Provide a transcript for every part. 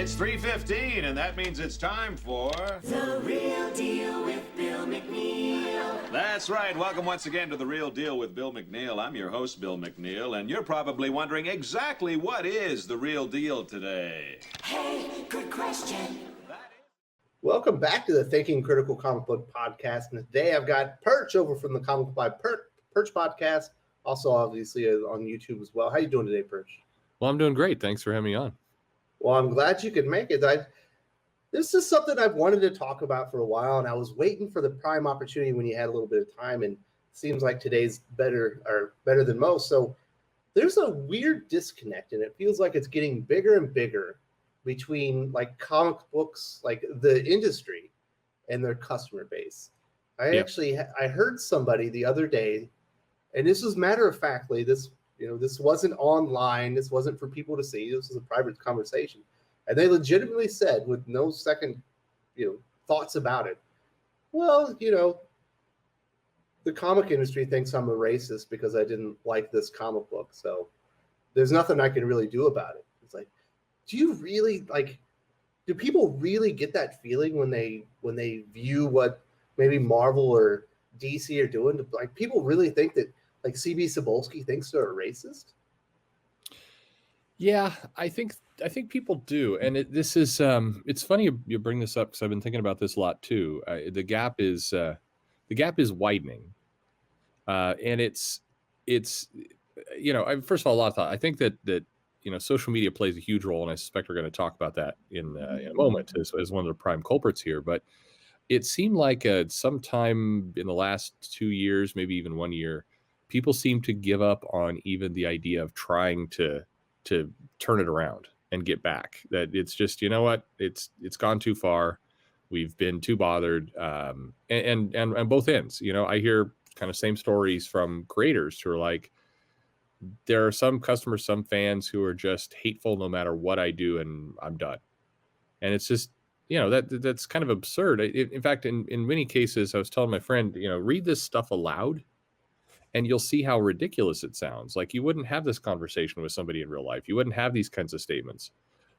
It's 3:15, and that means it's time for The Real Deal with Bill McNeil. That's right. Welcome once again to The Real Deal with Bill McNeil. I'm your host, Bill McNeil, and you're probably wondering exactly what is the real deal today. Hey, good question. Welcome back to the Thinking Critical Comic Book Podcast. And today I've got Perch over from the Comic Book by Perch Podcast, also obviously on YouTube as well. How you doing today, Perch? Well, I'm doing great. Thanks for having me on. Well, I'm glad you could make it. This is something I've wanted to talk about for a while, and I was waiting for the prime opportunity when you had a little bit of time, and it seems like today's better than most. So there's a weird disconnect, and it feels like it's getting bigger and bigger between like comic books, like the industry, and their customer base. I heard somebody the other day, and this was matter of factly, this wasn't online, this wasn't for people to see, this was a private conversation. And they legitimately said, with no second, thoughts about it, well, the comic industry thinks I'm a racist because I didn't like this comic book. So there's nothing I can really do about it. It's like, do people really get that feeling when they view what maybe Marvel or DC are doing? Like, people really think that like CB Cebulski thinks they're a racist? Yeah, I think people do, and this is it's funny you bring this up because I've been thinking about this a lot too. The gap is widening, and it's first of all, a lot of thought. I think that social media plays a huge role, and I suspect we're going to talk about that in a moment as one of the prime culprits here. But it seemed like sometime in the last 2 years, maybe even 1 year, people seem to give up on even the idea of trying to turn it around and get back. That it's just, it's gone too far. We've been too bothered, and both ends. I hear kind of same stories from creators who are like, there are some customers, some fans who are just hateful no matter what I do, and I'm done. And it's just, that's kind of absurd. In fact, in many cases, I was telling my friend, read this stuff aloud, and you'll see how ridiculous it sounds. Like, you wouldn't have this conversation with somebody in real life. You wouldn't have these kinds of statements.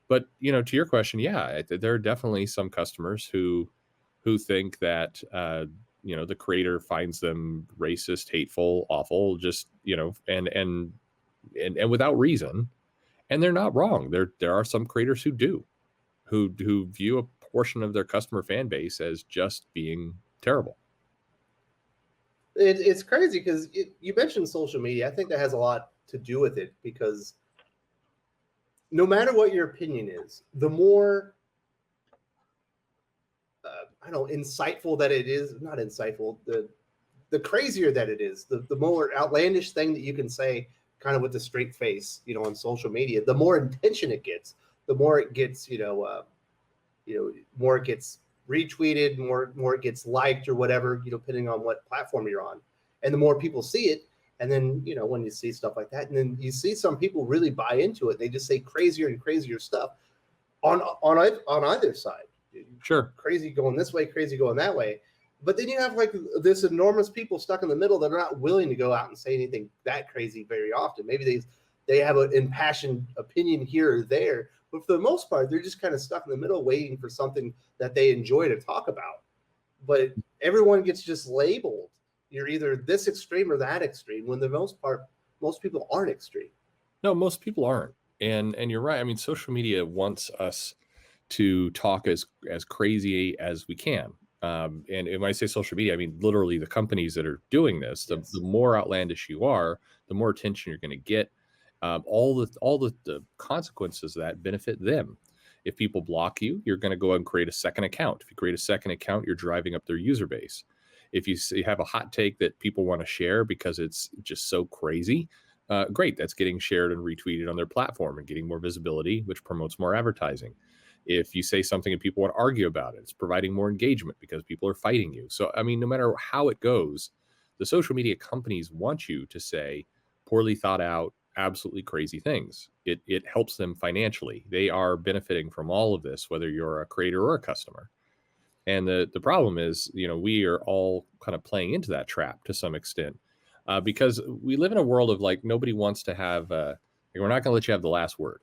But, to your question, yeah, there are definitely some customers who think that, the creator finds them racist, hateful, awful, just, and without reason. And they're not wrong. There are some creators who do, who view a portion of their customer fan base as just being terrible. It's crazy because you mentioned social media. I think that has a lot to do with it, because no matter what your opinion is, the more insightful that it is, not insightful, the crazier that it is, the more outlandish thing that you can say kind of with a straight face, on social media, the more attention it gets, the more it gets, more it gets retweeted, more it gets liked or whatever, depending on what platform you're on. And the more people see it, and then, when you see stuff like that, and then you see some people really buy into it, they just say crazier and crazier stuff on either side. Sure. Crazy going this way, crazy going that way. But then you have like this enormous people stuck in the middle that are not willing to go out and say anything that crazy very often. Maybe they have an impassioned opinion here or there, but for the most part, they're just kind of stuck in the middle waiting for something that they enjoy to talk about. But everyone gets just labeled. You're either this extreme or that extreme, when the most part, most people aren't extreme. No, most people aren't. And you're right. I mean, social media wants us to talk as crazy as we can. And when I say social media, I mean literally the companies that are doing this. The more outlandish you are, the more attention you're going to get. All the consequences of that benefit them. If people block you, you're going to go and create a second account. If you create a second account, you're driving up their user base. If you have a hot take that people want to share because it's just so crazy, great. That's getting shared and retweeted on their platform and getting more visibility, which promotes more advertising. If you say something and people want to argue about it, it's providing more engagement because people are fighting you. So, I mean, no matter how it goes, the social media companies want you to say poorly thought out, absolutely crazy things. It helps them financially. They are benefiting from all of this, whether you're a creator or a customer. And the problem is, we are all kind of playing into that trap to some extent, because we live in a world of like, nobody wants to have, we're not going to let you have the last word.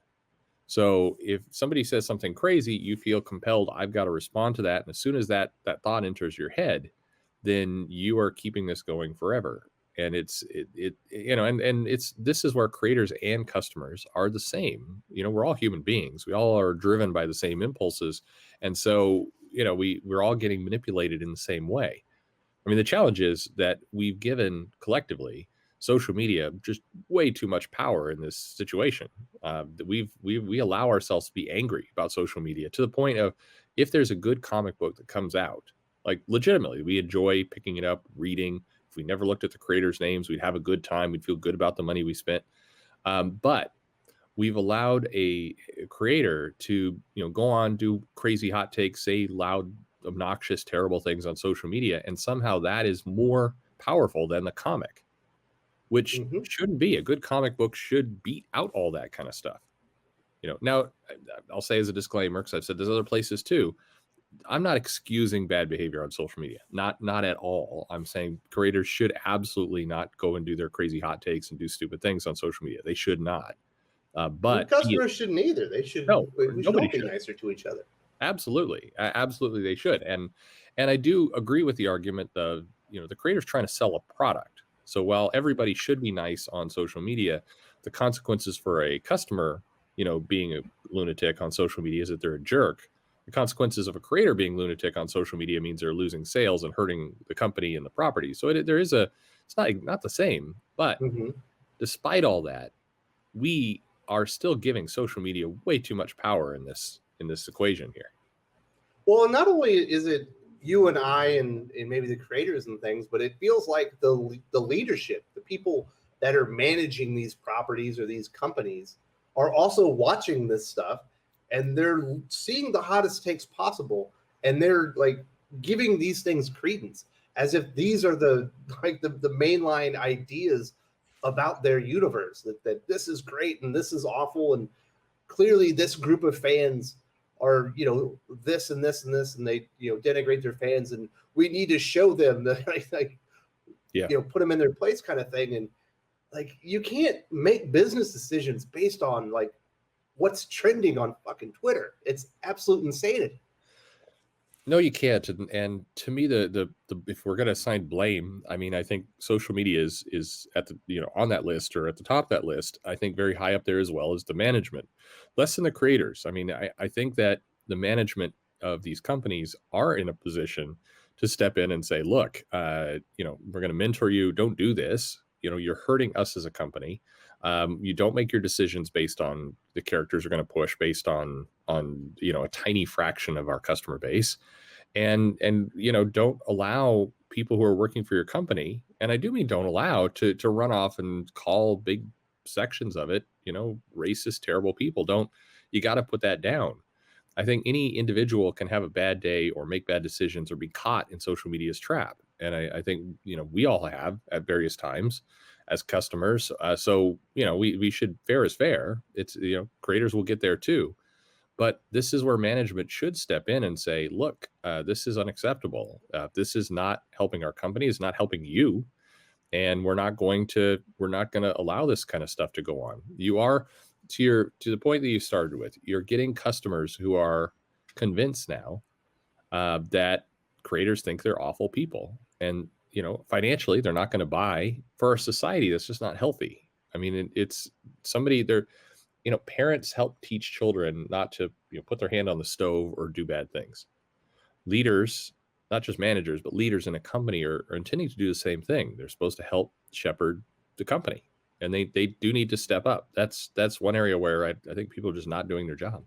So if somebody says something crazy, you feel compelled, I've got to respond to that. And as soon as that thought enters your head, then you are keeping this going forever. And this is where creators and customers are the same. We're all human beings. We all are driven by the same impulses. And so, we're all getting manipulated in the same way. I mean, the challenge is that we've given collectively social media just way too much power in this situation. We allow ourselves to be angry about social media to the point of, if there's a good comic book that comes out, like legitimately, we enjoy picking it up, reading. If we never looked at the creators' names, we'd have a good time. We'd feel good about the money we spent. But we've allowed a creator to, go on, do crazy hot takes, say loud, obnoxious, terrible things on social media, and somehow that is more powerful than the comic, which shouldn't be. A good comic book should beat out all that kind of stuff. Now I'll say as a disclaimer, because I've said there's other places too, I'm not excusing bad behavior on social media, not at all. I'm saying creators should absolutely not go and do their crazy hot takes and do stupid things on social media. They should not. But and customers shouldn't either. They should. No, we should all nobody be should. nicer to each other. Absolutely, they should. And I do agree with the argument of, the creator's trying to sell a product. So while everybody should be nice on social media, the consequences for a customer, being a lunatic on social media is that they're a jerk. The consequences of a creator being lunatic on social media means they're losing sales and hurting the company and the property. So it's not the same. But despite all that, we are still giving social media way too much power in this equation here. Well, not only is it you and I and maybe the creators and things, but it feels like the leadership, the people that are managing these properties or these companies, are also watching this stuff, and they're seeing the hottest takes possible, and they're like giving these things credence as if these are the mainline ideas about their universe, that this is great and this is awful, and clearly this group of fans are this and this and this, and they denigrate their fans, and we need to show them that put them in their place kind of thing. And you can't make business decisions based on what's trending on fucking Twitter. It's absolute insanity. No, you can't. And to me, the if we're going to assign blame, I mean, I think social media is at the on that list, or at the top of that list. I think very high up there as well as the management, less than the creators. I mean, I think that the management of these companies are in a position to step in and say, look, we're going to mentor you. Don't do this. You're hurting us as a company. You don't make your decisions based on the characters are going to push, based on a tiny fraction of our customer base, and don't allow people who are working for your company, and I do mean don't allow, to run off and call big sections of it racist, terrible people. You got to put that down. I think any individual can have a bad day or make bad decisions or be caught in social media's trap, and I think we all have at various times as customers. So we should, fair is fair. It's creators will get there too, but this is where management should step in and say, look, this is unacceptable. This is not helping our company. It's not helping you, and we're not going to allow this kind of stuff to go on. You are, to the point that you started with, you're getting customers who are convinced now that creators think they're awful people, and financially, they're not going to buy. For a society, that's just not healthy. I mean, it's somebody there. Parents help teach children not to put their hand on the stove or do bad things. Leaders, not just managers, but leaders in a company are intending to do the same thing. They're supposed to help shepherd the company, and they do need to step up. That's one area where I think people are just not doing their job.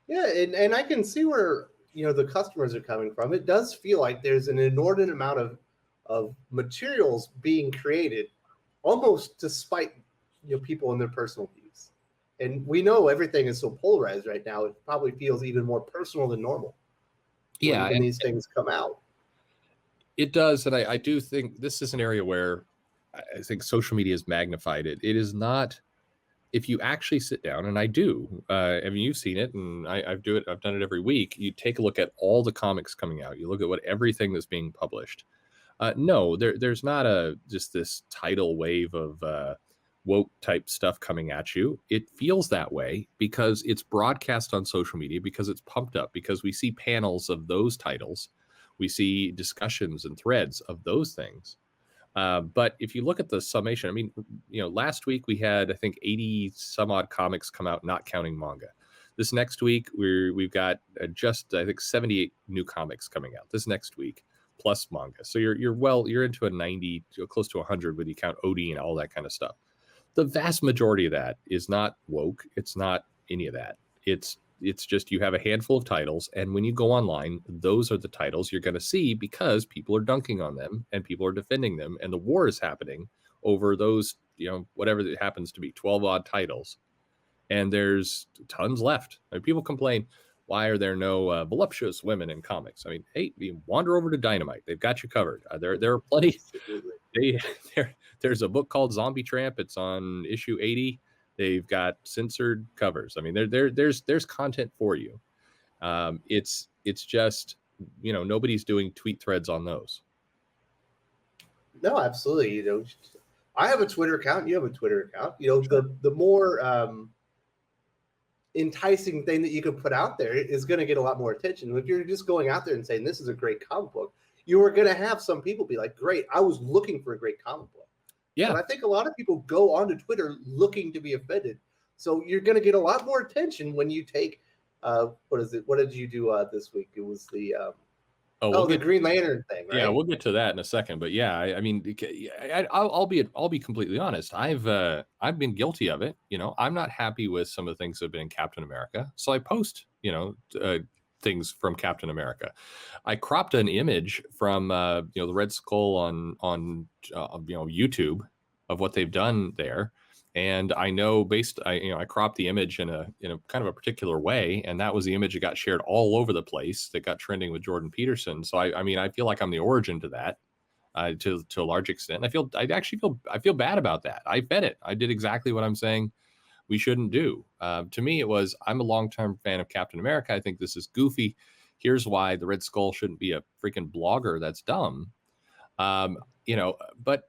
Yeah, and I can see where the customers are coming from. It does feel like there's an inordinate amount of materials being created, almost to spite people in their personal views. And we know everything is so polarized right now. It probably feels even more personal than normal. Yeah, when these things come out. It does, and I do think this is an area where I think social media has magnified it. It is not. If you actually sit down, and I do, I mean, you've seen it, and I've done it every week. You take a look at all the comics coming out. You look at everything that's being published. No, there's not just this tidal wave of woke type stuff coming at you. It feels that way because it's broadcast on social media, because it's pumped up, because we see panels of those titles, we see discussions and threads of those things. But if you look at the summation, I mean, last week we had, I think, 80 some odd comics come out, not counting manga. This next week we've got just, I think, 78 new comics coming out this next week, plus manga. So you're into a 90, close to 100 when you count OD and all that kind of stuff. The vast majority of that is not woke. It's not any of that. It's just you have a handful of titles, and when you go online, those are the titles you're going to see because people are dunking on them and people are defending them, and the war is happening over those, whatever it happens to be, 12 odd titles, and there's tons left. I mean, people complain, why are there no voluptuous women in comics? I mean, hey, you wander over to Dynamite; they've got you covered. There are plenty. There's a book called Zombie Tramp. It's on issue 80. They've got censored covers. I mean, there's content for you. It's just, nobody's doing tweet threads on those. No, absolutely. I have a Twitter account. You have a Twitter account. The more enticing thing that you can put out there is going to get a lot more attention. If you're just going out there and saying this is a great comic book, you are going to have some people be like, great, I was looking for a great comic book. Yeah. And I think a lot of people go onto Twitter looking to be offended. So you're going to get a lot more attention when you take, what is it? What did you do this week? It was the the Green Lantern thing, right? Yeah, we'll get to that in a second. But yeah, I mean, I'll be completely honest. I've been guilty of it. I'm not happy with some of the things that have been in Captain America. So I post, things from Captain America. I cropped an image from the Red Skull on YouTube of what they've done there, and I know I cropped the image in a kind of a particular way, and that was the image that got shared all over the place, that got trending with Jordan Peterson. So I feel like I'm the origin to that to a large extent. I feel bad about that. I fed it. I did exactly what I'm saying we shouldn't do. To me, I'm a long-term fan of Captain America. I think this is goofy. Here's why: the Red Skull shouldn't be a freaking blogger. That's dumb. But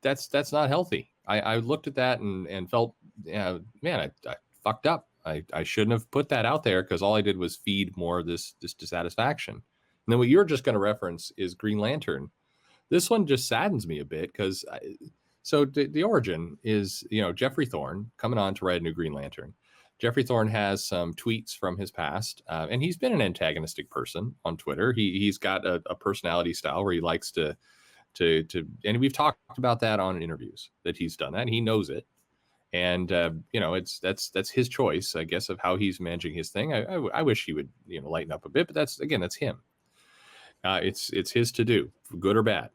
that's not healthy. I looked at that and felt, man, I fucked up. I shouldn't have put that out there, because all I did was feed more of this dissatisfaction. And then what you're just going to reference is Green Lantern. This one just saddens me a bit, because so the origin is, Jeffrey Thorne coming on to write a new Green Lantern. Jeffrey Thorne has some tweets from his past, and he's been an antagonistic person on Twitter. He's got a personality style where he likes to and we've talked about that on interviews, that he's done that, and he knows it. And that's his choice, I guess, of how he's managing his thing. I wish he would lighten up a bit, but that's him. It's his to do, good or bad.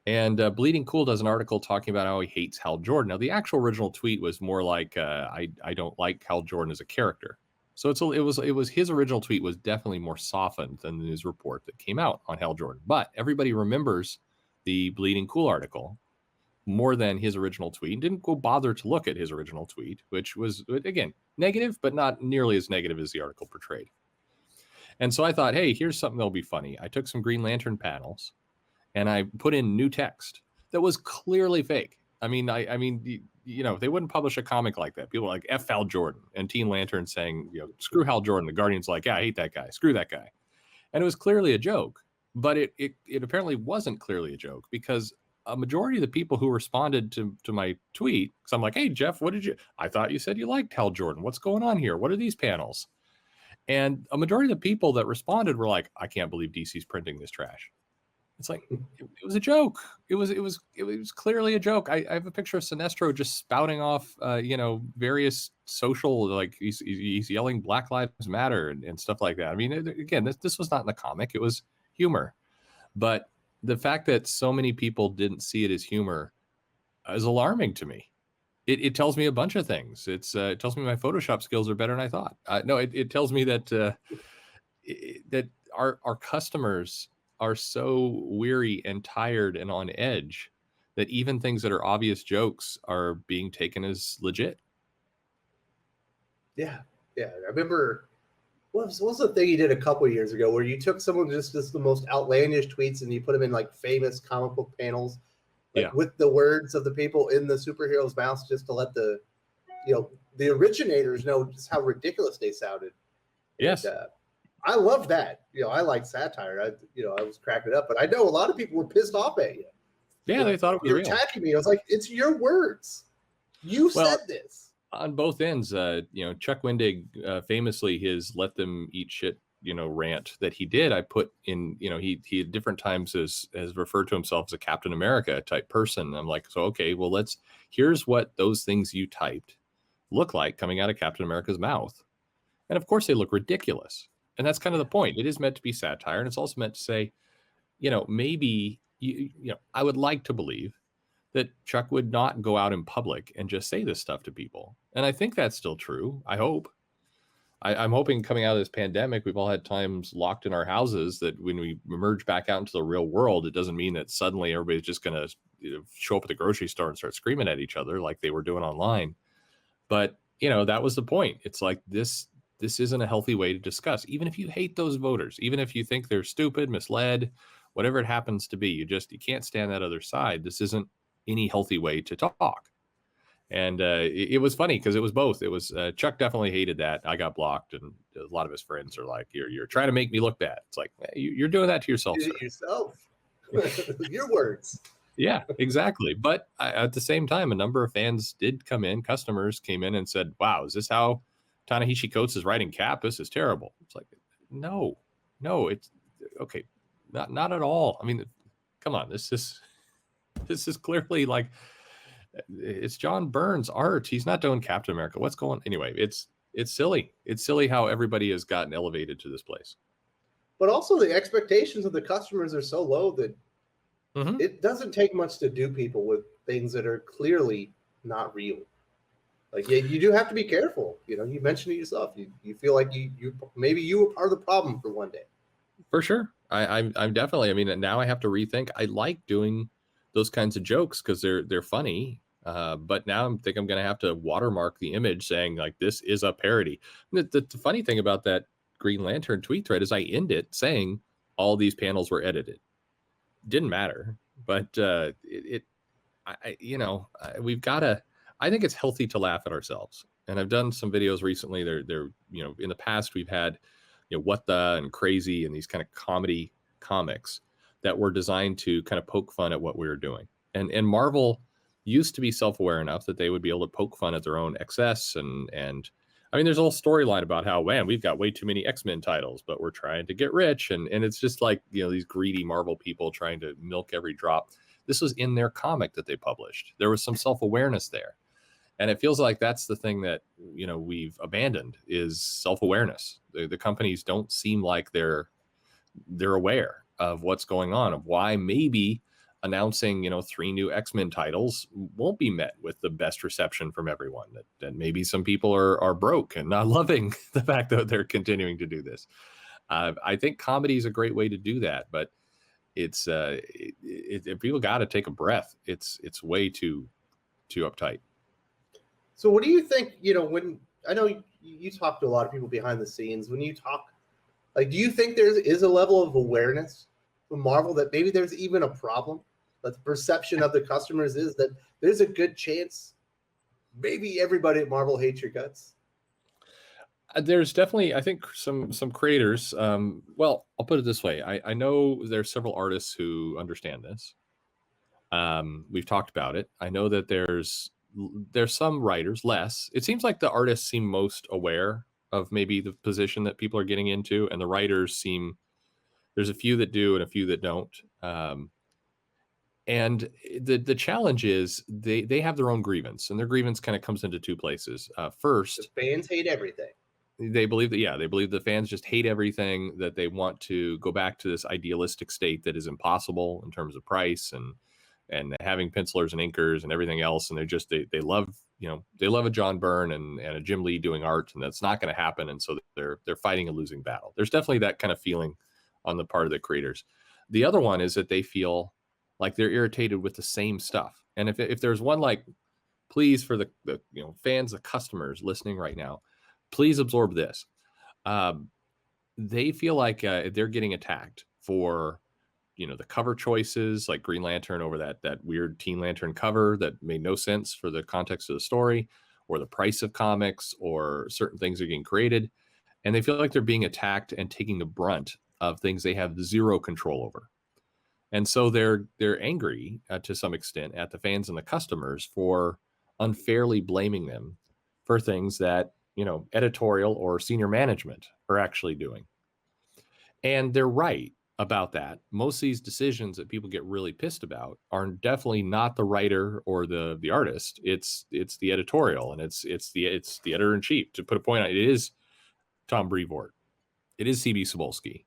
And Bleeding Cool does an article talking about how he hates Hal Jordan. Now, the actual original tweet was more like, I don't like Hal Jordan as a character. So it was his original tweet was definitely more softened than the news report that came out on Hal Jordan. But everybody remembers the Bleeding Cool article more than his original tweet, and didn't go bother to look at his original tweet, which was, again, negative, but not nearly as negative as the article portrayed. And so I thought, hey, here's something that'll be funny. I took some Green Lantern panels and I put in new text that was clearly fake. I mean, they wouldn't publish a comic like that. People are like, F Hal Jordan, and Teen Lantern saying, screw Hal Jordan. The Guardian's like, yeah, I hate that guy. Screw that guy. And it was clearly a joke, but it apparently wasn't clearly a joke, because a majority of the people who responded to my tweet, because I'm like, hey, Jeff, I thought you said you liked Hal Jordan. What's going on here? What are these panels? And a majority of the people that responded were like, I can't believe DC's printing this trash. It's like, it was a joke. It was clearly a joke. I have a picture of Sinestro just spouting off, various social, like he's yelling Black Lives Matter and stuff like that. I mean, again, this was not in the comic. It was humor. But the fact that so many people didn't see it as humor is alarming to me. It tells me a bunch of things. It tells me my Photoshop skills are better than I thought. It tells me that that our customers are so weary and tired and on edge that even things that are obvious jokes are being taken as legit. Yeah. I remember, what was the thing you did a couple of years ago where you took someone just the most outlandish tweets and you put them in like famous comic book panels, like with the words of the people in the superheroes' mouths, just to let the the originators know just how ridiculous they sounded. Yes. And, I love that. I like satire. I was cracking up, but I know a lot of people were pissed off at you. Yeah, they thought it was You're real. attacking me. I was like, it's your words. You said this. On both ends, Chuck Wendig, famously his "let them eat shit" rant that he did, I put in, he at different times has referred to himself as a Captain America type person. I'm like, so okay, well, here's what those things you typed look like coming out of Captain America's mouth, and of course they look ridiculous. And that's kind of the point. It is meant to be satire, and it's also meant to say, maybe I would like to believe that Chuck would not go out in public and just say this stuff to people. And I think that's still true. I hope. I'm hoping coming out of this pandemic, we've all had times locked in our houses, that when we emerge back out into the real world, it doesn't mean that suddenly everybody's just going to show up at the grocery store and start screaming at each other like they were doing online. But, that was the point. It's like this isn't a healthy way to discuss. Even if you hate those voters, even if you think they're stupid, misled, whatever it happens to be, you can't stand that other side. This isn't any healthy way to talk. And it was funny because it was both. It was Chuck definitely hated that. I got blocked, and a lot of his friends are like, "You're trying to make me look bad." It's like, you're doing that to yourself. Yourself. Your words. Yeah, exactly. But at the same time, a number of fans did come in. Customers came in and said, "Wow, is this how Ta-Nehisi Coates is writing Cap? This is terrible." It's like, no, it's okay, not at all. I mean, come on, this is clearly like, it's John Byrne's art. He's not doing Captain America. What's going on? Anyway, it's silly. It's silly how everybody has gotten elevated to this place. But also the expectations of the customers are so low that Mm-hmm. it doesn't take much to do people with things that are clearly not real. Like you do have to be careful. You mentioned it yourself. You feel like you maybe you were part of the problem for one day. For sure. I'm definitely. I mean, now I have to rethink. I like doing those kinds of jokes because they're funny. But now I'm going to have to watermark the image saying like, this is a parody. The funny thing about that Green Lantern tweet thread is I end it saying all these panels were edited. Didn't matter, but we've got to. I think it's healthy to laugh at ourselves. And I've done some videos recently. They're in the past we've had What the and Crazy and these kind of comedy comics that were designed to kind of poke fun at what we were doing. And Marvel used to be self-aware enough that they would be able to poke fun at their own excess. And I mean, there's a whole storyline about how, man, we've got way too many X-Men titles, but we're trying to get rich. And it's just like, these greedy Marvel people trying to milk every drop. This was in their comic that they published. There was some self-awareness there. And it feels like that's the thing that, we've abandoned is self-awareness. The companies don't seem like they're aware of what's going on, of why maybe announcing, 3 new X-Men titles won't be met with the best reception from everyone. That maybe some people are broke and not loving the fact that they're continuing to do this. I think comedy is a great way to do that, but it's people got to take a breath. It's way too uptight. So what do you think, when I know you talk to a lot of people behind the scenes, when you talk, like, do you think there is a level of awareness from Marvel that maybe there's even a problem? That the perception of the customers is that there's a good chance maybe everybody at Marvel hates your guts? There's definitely, I think, some creators. Well, I'll put it this way. I know there's several artists who understand this. We've talked about it. I know that there's some writers, less. It seems like the artists seem most aware of maybe the position that people are getting into, and the writers seem, there's a few that do and a few that don't. And the challenge is they have their own grievance, and their grievance kind of comes into two places. First, the fans hate everything. They believe the fans just hate everything, that they want to go back to this idealistic state that is impossible in terms of price and having pencilers and inkers and everything else. And they love, they love a John Byrne and a Jim Lee doing art, and that's not going to happen. And so they're fighting a losing battle. There's definitely that kind of feeling on the part of the creators. The other one is that they feel like they're irritated with the same stuff. And if there's one, like, please, for the fans, the customers listening right now, please absorb this. They feel like they're getting attacked for, the cover choices, like Green Lantern over that weird Teen Lantern cover that made no sense for the context of the story, or the price of comics, or certain things are getting created, and they feel like they're being attacked and taking the brunt of things they have zero control over. And so they're angry to some extent at the fans and the customers for unfairly blaming them for things that, editorial or senior management are actually doing. And they're right about that. Most of these decisions that people get really pissed about are definitely not the writer or the artist. It's the editorial, and it's the editor in chief. To put a point on it, it is Tom Brevoort. It is CB Cebulski.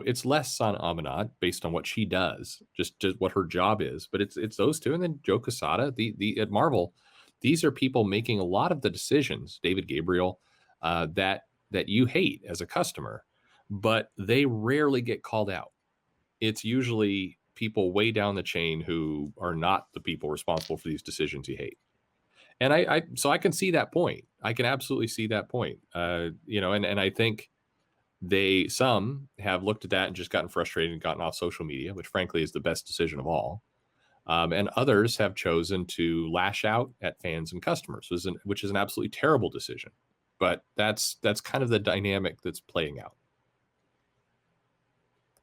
It's less on Amanat based on what she does, just what her job is. But it's those two, and then Joe Quesada. The at Marvel, these are people making a lot of the decisions. David Gabriel, that you hate as a customer, but they rarely get called out. It's usually people way down the chain who are not the people responsible for these decisions you hate. And so I can see that point. I can absolutely see that point. And I think some have looked at that and just gotten frustrated and gotten off social media, which frankly is the best decision of all. And others have chosen to lash out at fans and customers, which is an absolutely terrible decision. But that's kind of the dynamic that's playing out.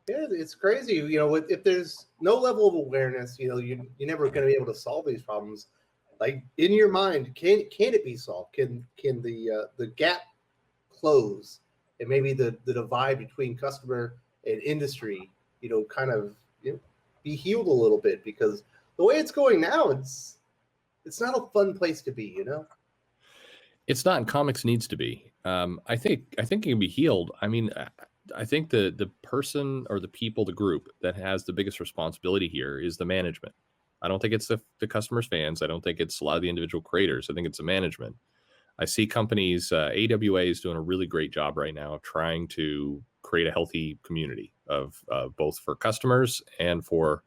Yeah, it's crazy. If there's no level of awareness, you're never going to be able to solve these problems. Like, in your mind, can it be solved? Can the gap close, and maybe the divide between customer and industry, kind of be healed a little bit? Because the way it's going now, it's not a fun place to be. It's not, and comics needs to be. I think it can be healed. I mean, I think the person or the people, the group that has the biggest responsibility here is the management. I don't think it's the customers, fans. I don't think it's a lot of the individual creators. I think it's the management. I see companies, AWA is doing a really great job right now of trying to create a healthy community of both for customers and for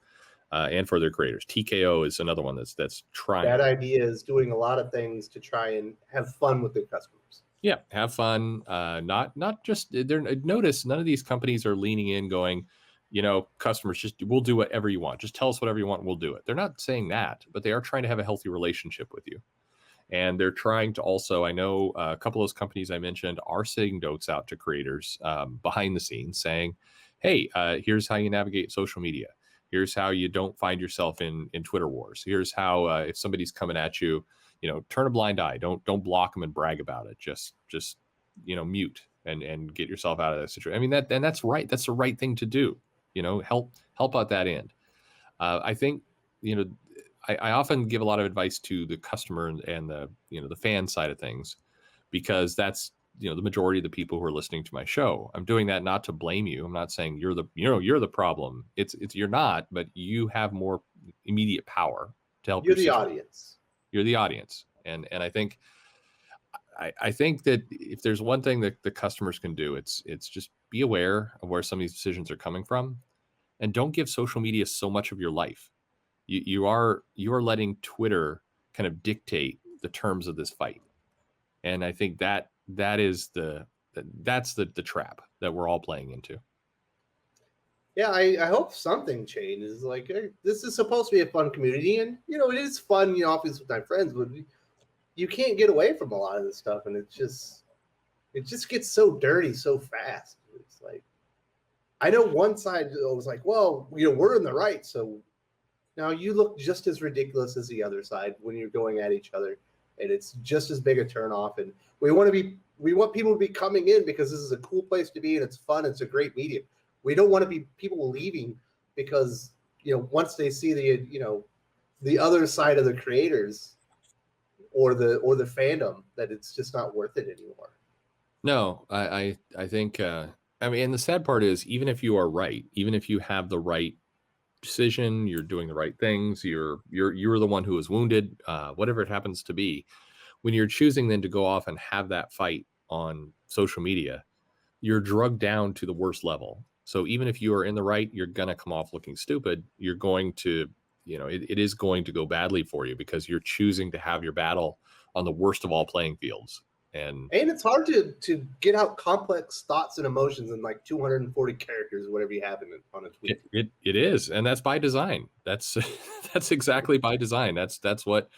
their creators. TKO is another one that's trying. That idea is doing a lot of things to try and have fun with their customers. Yeah, have fun. Not just notice none of these companies are leaning in, going, customers, we'll do whatever you want. Just tell us whatever you want, and we'll do it. They're not saying that, but they are trying to have a healthy relationship with you. And they're trying to also, I know a couple of those companies I mentioned are sending notes out to creators behind the scenes saying, hey, here's how you navigate social media. Here's how you don't find yourself in Twitter wars. Here's how if somebody's coming at you, turn a blind eye. Don't block them and brag about it. Just mute and get yourself out of that situation. I mean, that's right. That's the right thing to do. Help out that end. I think, I often give a lot of advice to the customer and the fan side of things, because that's, the majority of the people who are listening to my show. I'm doing that not to blame you. I'm not saying you're the problem. It's you're not, but you have more immediate power to help. You're the audience. You're the audience. And I think that if there's one thing that the customers can do, it's just be aware of where some of these decisions are coming from, and don't give social media so much of your life. You are letting Twitter kind of dictate the terms of this fight. And I think that's the trap that we're all playing into. Yeah, I hope something changes. Like, this is supposed to be a fun community, and it is fun, obviously with my friends, but you can't get away from a lot of this stuff, and it just gets so dirty so fast. It's like, I know one side was like, well, we're in the right, so now you look just as ridiculous as the other side when you're going at each other, and it's just as big a turnoff. And we want people to be coming in because this is a cool place to be, and it's fun. It's a great medium. We don't want to be people leaving because once they see the other side of the creators or the fandom, that it's just not worth it anymore. No, I think and the sad part is, even if you are right, even if you have the right decision, you're doing the right things, you're the one who is wounded, whatever it happens to be, when you're choosing then to go off and have that fight on social media, you're drugged down to the worst level. So even if you are in the right, you're going to come off looking stupid. You're going to, it is going to go badly for you because you're choosing to have your battle on the worst of all playing fields. And it's hard to get out complex thoughts and emotions in like 240 characters, whatever you have on a tweet. it is, and that's by design. That's that's exactly by design. That's what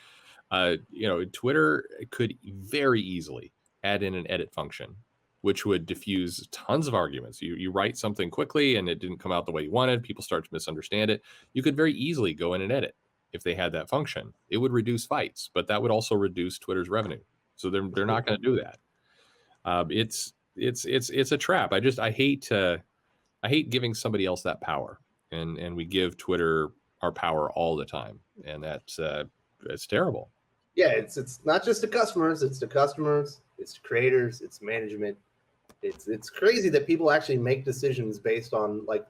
Twitter could very easily add in an edit function, which would diffuse tons of arguments. You write something quickly and it didn't come out the way you wanted. People start to misunderstand it. You could very easily go in and edit if they had that function. It would reduce fights, but that would also reduce Twitter's revenue. So they're not going to do that. It's a trap. I hate giving somebody else that power, and we give Twitter our power all the time, and that's it's terrible. Yeah, it's not just the customers, it's the customers, it's the creators, it's management. It's crazy that people actually make decisions based on like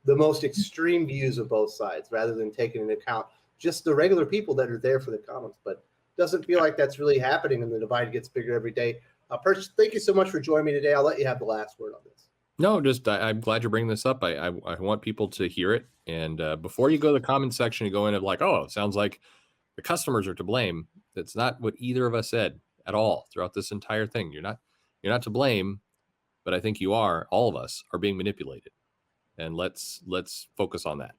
the most extreme views of both sides rather than taking into account just the regular people that are there for the comments. But doesn't feel like that's really happening, and the divide gets bigger every day. Perch, thank you so much for joining me today. I'll let you have the last word on this. No, just I'm glad you're bringing this up. I want people to hear it. And before you go to the comment section and go in and like, oh, it sounds like the customers are to blame. That's not what either of us said at all throughout this entire thing. You're not to blame, but I think you are. All of us are being manipulated, and let's focus on that.